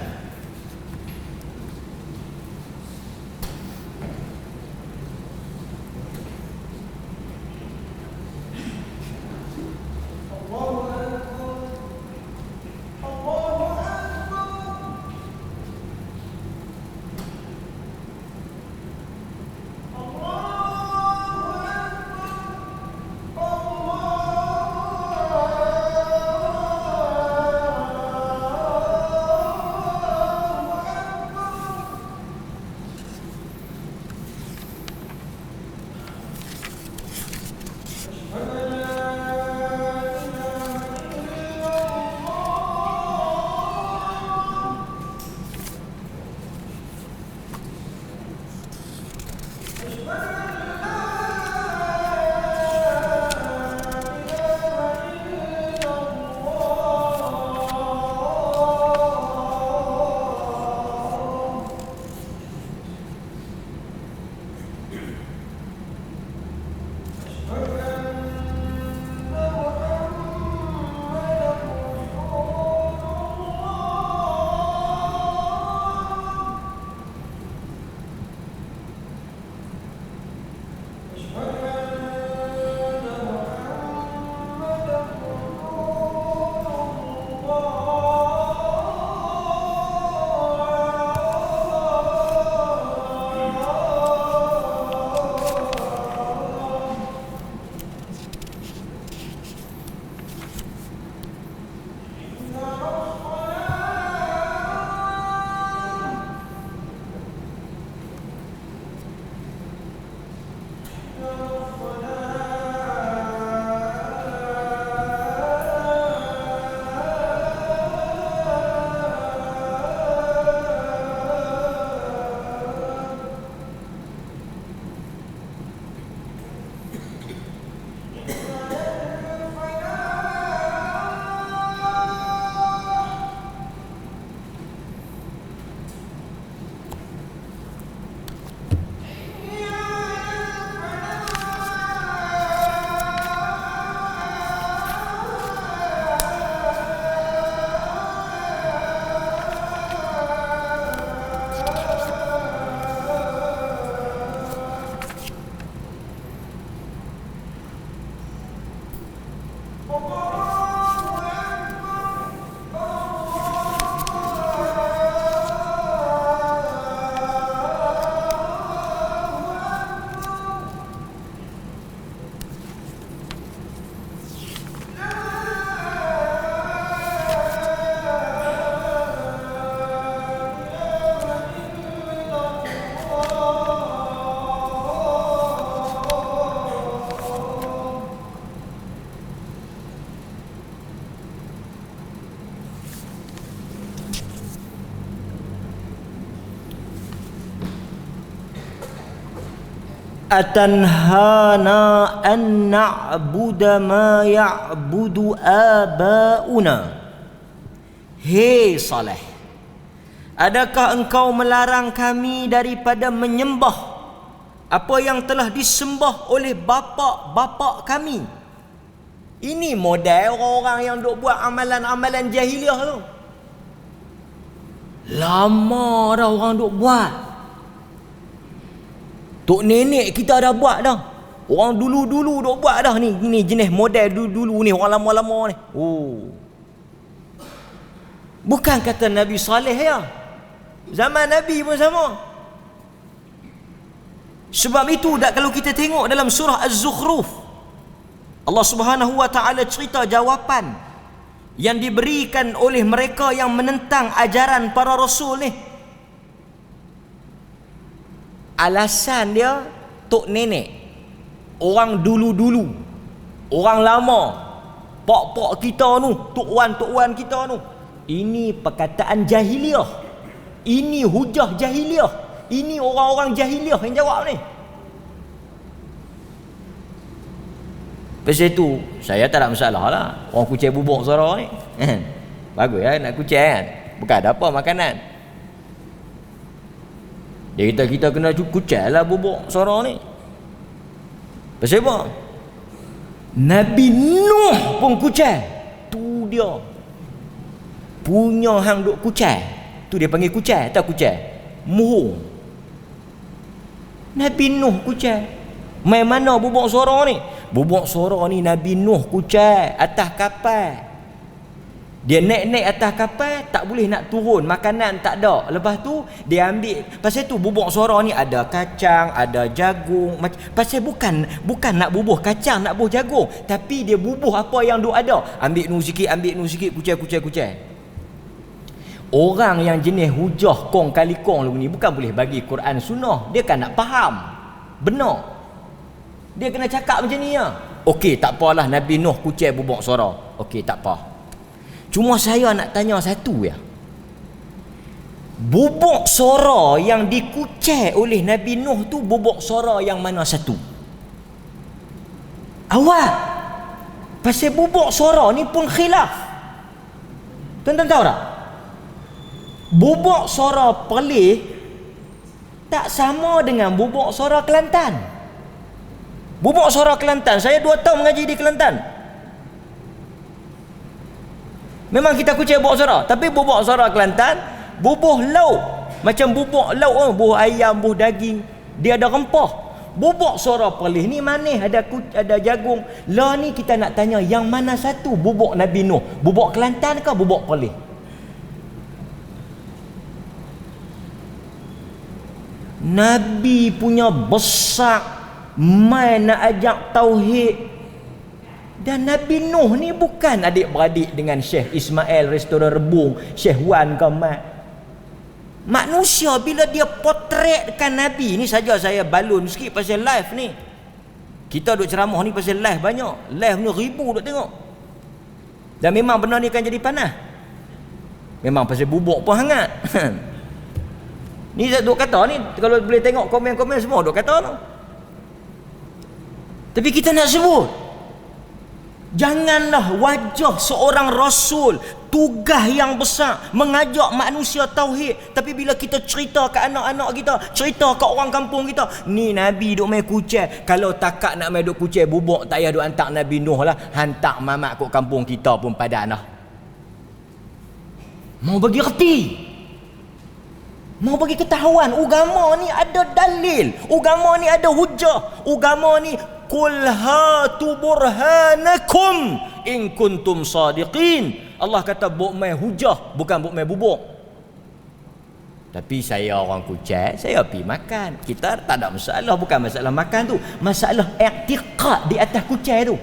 atanhana an na'budu ma ya'budu abauna. Hei Saleh, adakah engkau melarang kami daripada menyembah apa yang telah disembah oleh bapa-bapa kami? Ini model orang-orang yang duk buat amalan-amalan jahiliah tu. Lama dah orang duk buat. Tok nenek kita dah buat dah. Orang dulu-dulu duk buat dah ni. Ini jenis model dulu-dulu ni, orang lama-lama ni. Oh. Bukan kata Nabi Saleh ya. Zaman Nabi pun sama. Sebab itu kalau kita tengok dalam surah Az-Zukhruf, Allah Subhanahu wa taala cerita jawapan yang diberikan oleh mereka yang menentang ajaran para rasul ni. Alasan dia tok nenek, orang dulu-dulu, orang lama, pak-pak kita tu, tok wan kita tu. Ini perkataan jahiliah. Ini hujah jahiliah. Ini orang-orang jahiliah yang jawab ni. Pasal itu saya tak ada masalah lah orang kucing bubuk suara ni. Bagus ya nak kucing kan. Bukan ada apa makanan. Dia kata kita kena kucing lah bubuk suara ni. Pasal apa? Nabi Nuh pun kucing. Tu dia. Punya hang duk kucing. Tu dia panggil kucing, tak kucing. Muhung. Nabi Nuh kucing. Main mana bubuk suara ni? Bubuk suara ni Nabi Nuh kucing atas kapal. Dia naik-naik atas kapal, tak boleh nak turun, makanan tak ada. Lepas tu dia ambil, pasal tu bubuk suara ni ada kacang, ada jagung. Pasal bukan nak bubuh kacang, nak bubuh jagung, tapi dia bubuh apa yang duk ada. Ambil nu sikit, kucing. Orang yang jenis hujah kong kali kong ni bukan boleh bagi Quran sunnah. Dia kan nak faham benar. Dia kena cakap macam ni ya. Okey, tak apalah Nabi Nuh kucing bubuk suara. Okey, tak apa. Cuma saya nak tanya satu ya. Bubuk suara yang dikucing oleh Nabi Nuh tu bubuk suara yang mana satu? Awak. Pasal bubuk suara ni pun khilaf. Tuan-tuan tahu tak? Bubuk suara Perlis tak sama dengan bubuk suara Kelantan. Bubuk suara Kelantan, saya 2 tahun mengaji di Kelantan. Memang kita kucing bubuk suara, tapi bubuk suara Kelantan bubuh lauk. Macam bubuk lauk, bubuh ayam, bubuh daging, dia ada rempah. Bubuk suara Perlis ni manis, ada jagung. Lah ni kita nak tanya yang mana satu bubuk Nabi Nuh? Bubuk Kelantan ke bubuk Perlis? Nabi punya besar main nak ajak tauhid. Dan Nabi Nuh ni bukan adik-beradik dengan Syekh Ismail restoran Rebung, Syekh Wan ke Mat. Manusia bila dia potretkan Nabi ni, saja saya balun sikit pasal live ni. Kita duk ceramah ni pasal live banyak. Live ni 1000 duk tengok. Dan memang benar ni akan jadi panas. Memang pasal bubuk pun hangat. Ni duk kata ni, kalau boleh tengok komen-komen semua duk kata tu. Tapi kita nak sebut, janganlah wajah seorang rasul, tugas yang besar mengajak manusia tauhid, tapi bila kita cerita ke anak-anak kita, cerita ke orang kampung kita, ni Nabi duk main kucing. Kalau takak nak main duk kucing bubuk, tak payah duk hantar Nabi Nuh lah, hantar mamak kat kampung kita pun padan dah. Mau bagi reti, mau bagi ketahuan, agama ni ada dalil, agama ni ada hujah, agama ni qul hatu burhanakum in kuntum sadiqin. Allah kata buk mai hujah, bukan buk mai bubuk. Tapi saya orang kucing, saya pergi makan. Kita tak ada masalah, bukan masalah makan tu, masalah i'tiqad di atas kucing tu.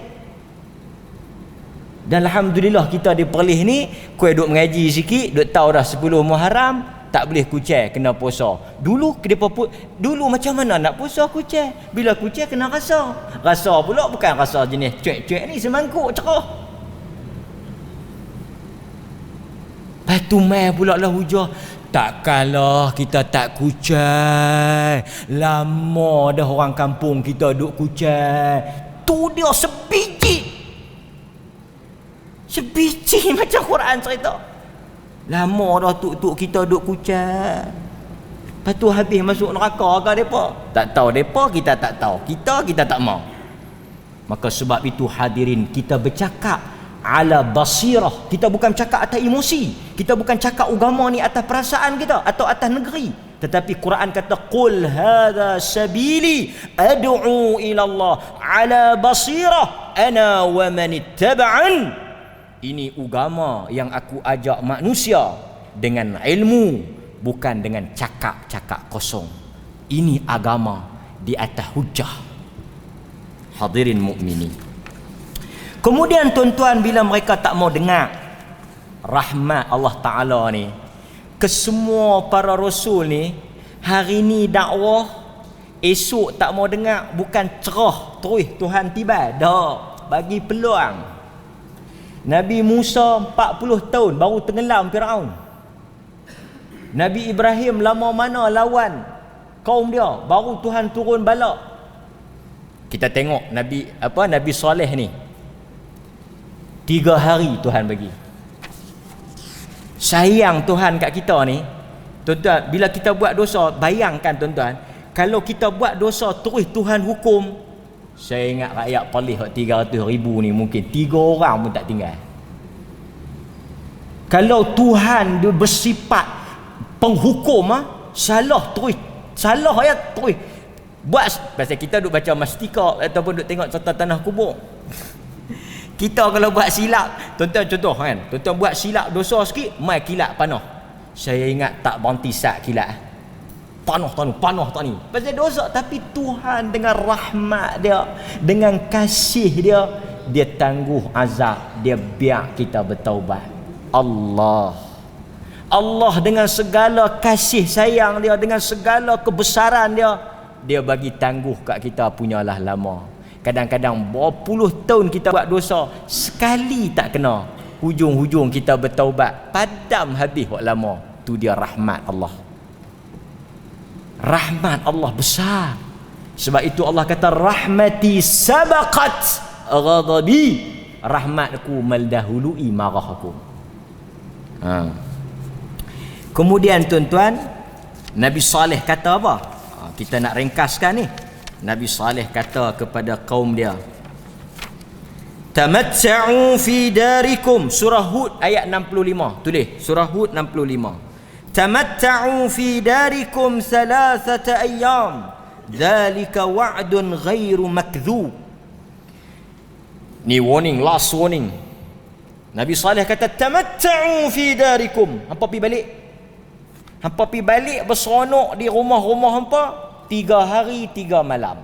Dan alhamdulillah kita di Perlis ni, kuih duk mengaji sikit, duk tahu dah 10 Muharram tak boleh kucing kena puasa. Dulu macam mana nak puasa kucing? Bila kucing kena rasa. Rasa pula bukan rasa jenis cuek-cuek ni semangkuk cerah. Lepas tu mai pula lah hujah. Takkanlah kita tak kucai. Lama dah orang kampung kita duk kucai. Tu dia sebiji macam Quran cerita. Lama dah tuk-tuk kita duk kucai. Lepas tu habis masuk neraka ke mereka? Tak tahu mereka, kita tak tahu. Kita tak mau. Maka sebab itu hadirin, kita bercakap ala basirah. Kita bukan cakap atas emosi. Kita bukan cakap agama ni atas perasaan kita atau atas negeri. Tetapi Quran kata qul hadza sabili ad'u ila Allah ala basirah ana wa man ittaba'an. Ini agama yang aku ajak manusia dengan ilmu, bukan dengan cakap-cakap kosong. Ini agama di atas hujah. Hadirin mukminin. Kemudian tuan-tuan, bila mereka tak mau dengar rahmat Allah Ta'ala ni, kesemua para rasul ni, hari ni dakwah, esok tak mau dengar, bukan cerah terus Tuhan tiba. Dah bagi peluang. Nabi Musa 40 tahun baru tenggelam Firaun. Nabi Ibrahim lama mana lawan kaum dia, baru Tuhan turun bala. Kita tengok Nabi Saleh ni 3 hari Tuhan bagi. Sayang Tuhan kat kita ni, tuan-tuan, bila kita buat dosa, bayangkan tuan-tuan, kalau kita buat dosa terus Tuhan hukum. Saya ingat rakyat Perlis 300,000 ni mungkin 3 orang pun tak tinggal. Kalau Tuhan dia bersifat penghukum, salah terus, salah ya terus buat. Pasal kita duk baca mastika ataupun duk tengok cerita tanah kubur. Kita kalau buat silap, tuan-tuan contoh kan, tuan-tuan buat silap dosa sikit, mai kilat panah. Saya ingat tak berhenti sat kilat. Panah tak ni. Pasal dosa, tapi Tuhan dengan rahmat dia, dengan kasih dia, dia tangguh azab, dia biar kita bertaubat. Allah dengan segala kasih sayang dia, dengan segala kebesaran dia, dia bagi tangguh kat kita punyalah lama. Kadang-kadang berpuluh tahun kita buat dosa, sekali tak kena, hujung-hujung kita bertaubat, padam habis buat lama. Tu dia rahmat Allah. Rahmat Allah besar. Sebab itu Allah kata rahmati sabaqat ghadabi. Rahmatku mendahului marahku. Kemudian tuan-tuan, Nabi Saleh kata apa? Kita nak ringkaskan ni. Nabi Saleh kata kepada kaum dia, tamatta'u fi darikum. Surah Hud ayat 65. Tulis surah Hud 65. Tamatta'u fi darikum 3 ayyam. Dzalika wa'dun ghairu makdzub. Ni warning, last warning. Nabi Saleh kata tamatta'u fi darikum. Hampa pi balik. Hampa pi balik berseronok di rumah-rumah hampa 3 hari 3 malam.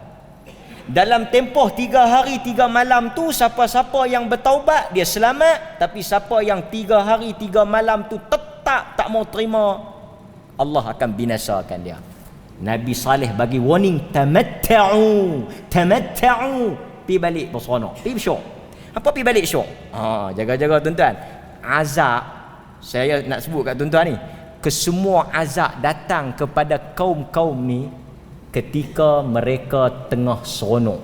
Dalam tempoh 3 hari 3 malam tu, siapa-siapa yang bertaubat dia selamat. Tapi siapa yang 3 hari 3 malam tu tetap tak mau terima, Allah akan binasakan dia. Nabi Saleh bagi warning, tamatta'u. Pi balik berseronok, pi syok. Apa pi balik syok? Jaga-jaga tuan-tuan. Azab, saya nak sebut kat tuan-tuan ni, kesemua azab datang kepada kaum-kaum ni ketika mereka tengah seronok.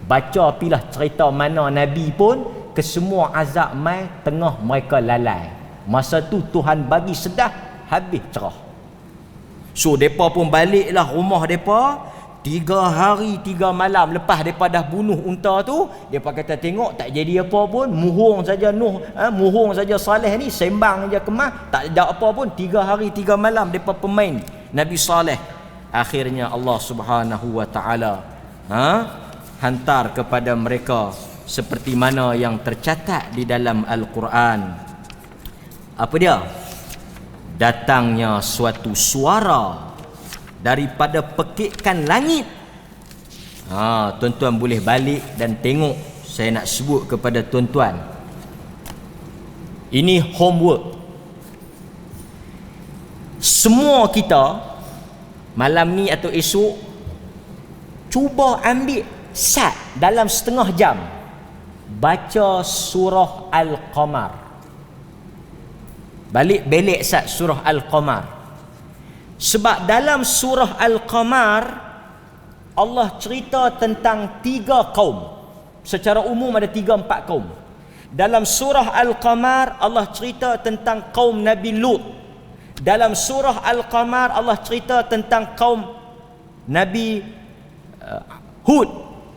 Baca pilah cerita mana Nabi pun, kesemua azab mai tengah mereka lalai. Masa tu Tuhan bagi sedah, habis cerah. So depa pun baliklah rumah depa 3 hari 3 malam lepas depa dah bunuh unta tu. Depa kata tengok tak jadi apa pun, muhung saja muhung saja Saleh ni, sembang je kemah, tak ada apa pun. 3 hari 3 malam depa pemain Nabi Saleh. Akhirnya Allah Subhanahu wa taala hantar kepada mereka seperti mana yang tercatat di dalam Al-Quran. Apa dia? Datangnya suatu suara daripada pekikan langit. Tuan-tuan boleh balik dan tengok. Saya nak sebut kepada tuan-tuan, ini homework. Semua kita malam ni atau esok, cuba ambil sat dalam setengah jam, baca surah Al-Qamar. Balik belek sat surah Al-Qamar. Sebab dalam surah Al-Qamar Allah cerita tentang 3 kaum. Secara umum ada 3-4 kaum. Dalam surah Al-Qamar Allah cerita tentang kaum Nabi Lut. Dalam surah Al-Qamar Allah cerita tentang kaum Nabi Hud.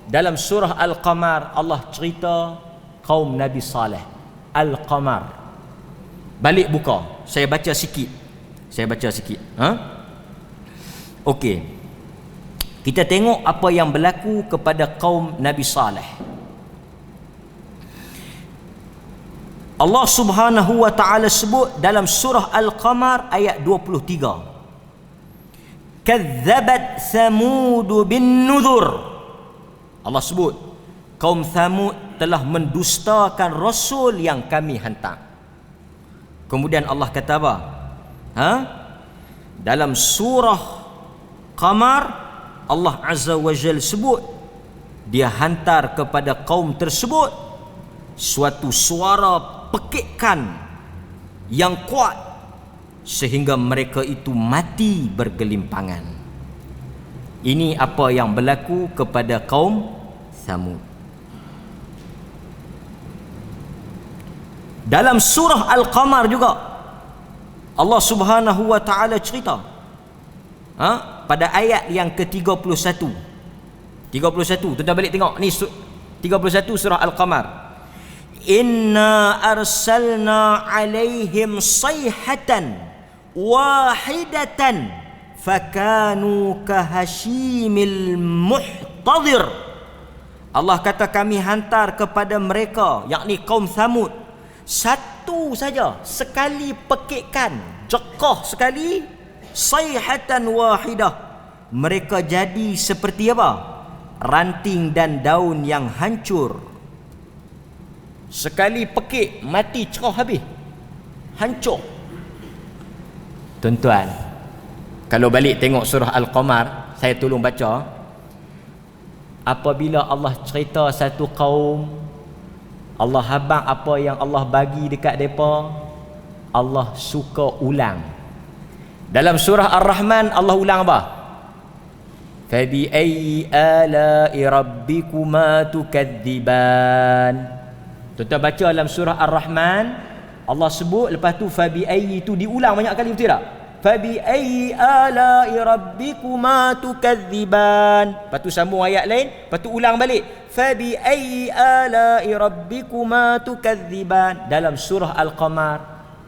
Dalam surah Al-Qamar Allah cerita kaum Nabi Saleh. Al-Qamar. Balik buka. Saya baca sikit. Okey. Kita tengok apa yang berlaku kepada kaum Nabi Saleh. Allah Subhanahu wa taala sebut dalam surah Al-Qamar ayat 23. Kazzabat Thamud bin nuzur. Allah sebut kaum Thamud telah mendustakan rasul yang kami hantar. Kemudian Allah kata apa? Dalam surah Qamar Allah Azza wa Jalla sebut dia hantar kepada kaum tersebut suatu suara pekikan yang kuat sehingga mereka itu mati bergelimpangan. Ini apa yang berlaku kepada kaum Thamud. Dalam surah Al-Qamar juga Allah Subhanahu wa taala cerita pada ayat yang ke-31. 31, tuan balik tengok ni 31 surah Al-Qamar. Inna arsalna alaihim sayhatan wahidatan fakanu kahashimil muhtadir. Allah kata kami hantar kepada mereka, yakni kaum Thamud, satu saja, sekali pekikan, jekah sekali, sayhatan wahidah, mereka jadi seperti apa? Ranting dan daun yang hancur. Sekali pekik mati cerah habis, hancur. Tuan-tuan, kalau balik tengok surah Al-Qamar, saya tolong baca. Apabila Allah cerita satu kaum, Allah habang apa yang Allah bagi dekat mereka, Allah suka ulang. Dalam surah Ar-Rahman Allah ulang apa? Fabi ayyi ala'i rabbikuma tukadziban. Tuan-tuan baca dalam surah Ar-Rahman Allah sebut, lepas tu fabi ayyi tu diulang banyak kali, betul tak? Fabi ayyi ala'i rabbikuma tukadziban. Lepas tu sambung ayat lain, lepas tu ulang balik. Fabi ayyi ala'i rabbikuma tukadziban. Dalam surah Al-Qamar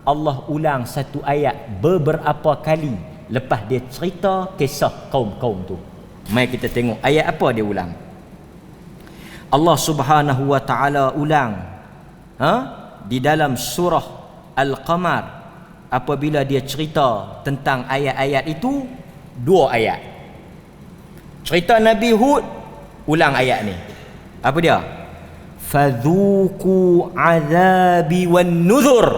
Allah ulang satu ayat beberapa kali lepas dia cerita kisah kaum-kaum tu. Mari kita tengok ayat apa dia ulang. Allah Subhanahu wa taala ulang di dalam surah Al-Qamar apabila dia cerita tentang ayat-ayat itu, 2 ayat. Cerita Nabi Hud, ulang ayat ni. Apa dia? Fadhuku azabi wan nuzur.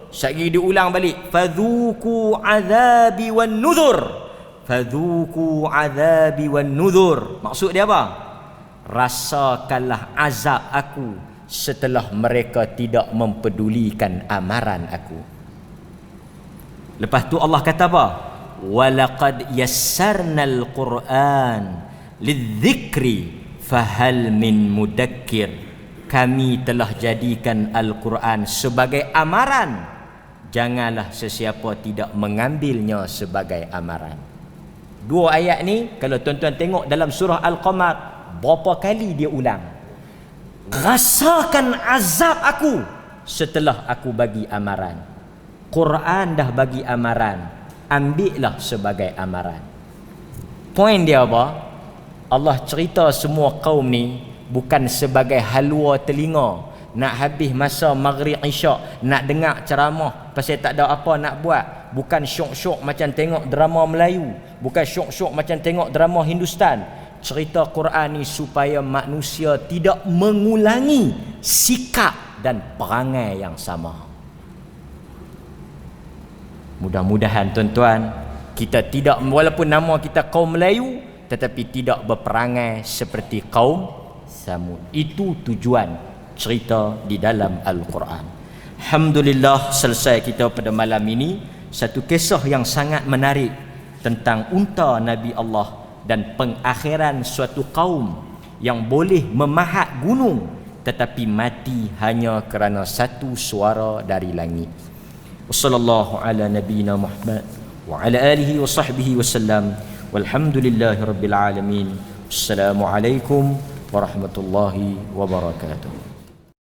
Sekali diulang balik. Fadhuku azabi wan nuzur. Fadhuku azabi wan nuzur. Maksud dia apa? Rasakanlah azab aku setelah mereka tidak mempedulikan amaran aku. Lepas tu Allah kata apa? Walaqad yassarnal Qur'an lidzikri fahal min mudakkir. Kami telah jadikan Al-Quran sebagai amaran, janganlah sesiapa tidak mengambilnya sebagai amaran. 2 ayat ni kalau tuan-tuan tengok dalam surah Al-Qamar, berapa kali dia ulang? Rasakan azab aku setelah aku bagi amaran. Quran dah bagi amaran, ambillah sebagai amaran. Poin dia apa? Allah cerita semua kaum ni bukan sebagai halua telinga, nak habis masa maghrib isyak nak dengar ceramah pasal tak ada apa nak buat. Bukan syok-syok macam tengok drama Melayu, bukan syok-syok macam tengok drama Hindustan. Cerita Quran ni supaya manusia tidak mengulangi sikap dan perangai yang sama. Mudah-mudahan tuan-tuan kita tidak, walaupun nama kita kaum Melayu, tetapi tidak berperangai seperti kaum Thamud. Itu tujuan cerita di dalam Al-Quran. Alhamdulillah, selesai kita pada malam ini. Satu kisah yang sangat menarik tentang unta Nabi Allah dan pengakhiran suatu kaum yang boleh memahat gunung tetapi mati hanya kerana satu suara dari langit. Wassallallahu ala nabiyyina Muhammad wa ala alihi wa sahbihi wasallam. Walhamdulillahi rabbil alamin. Assalamualaikum warahmatullahi wabarakatuh.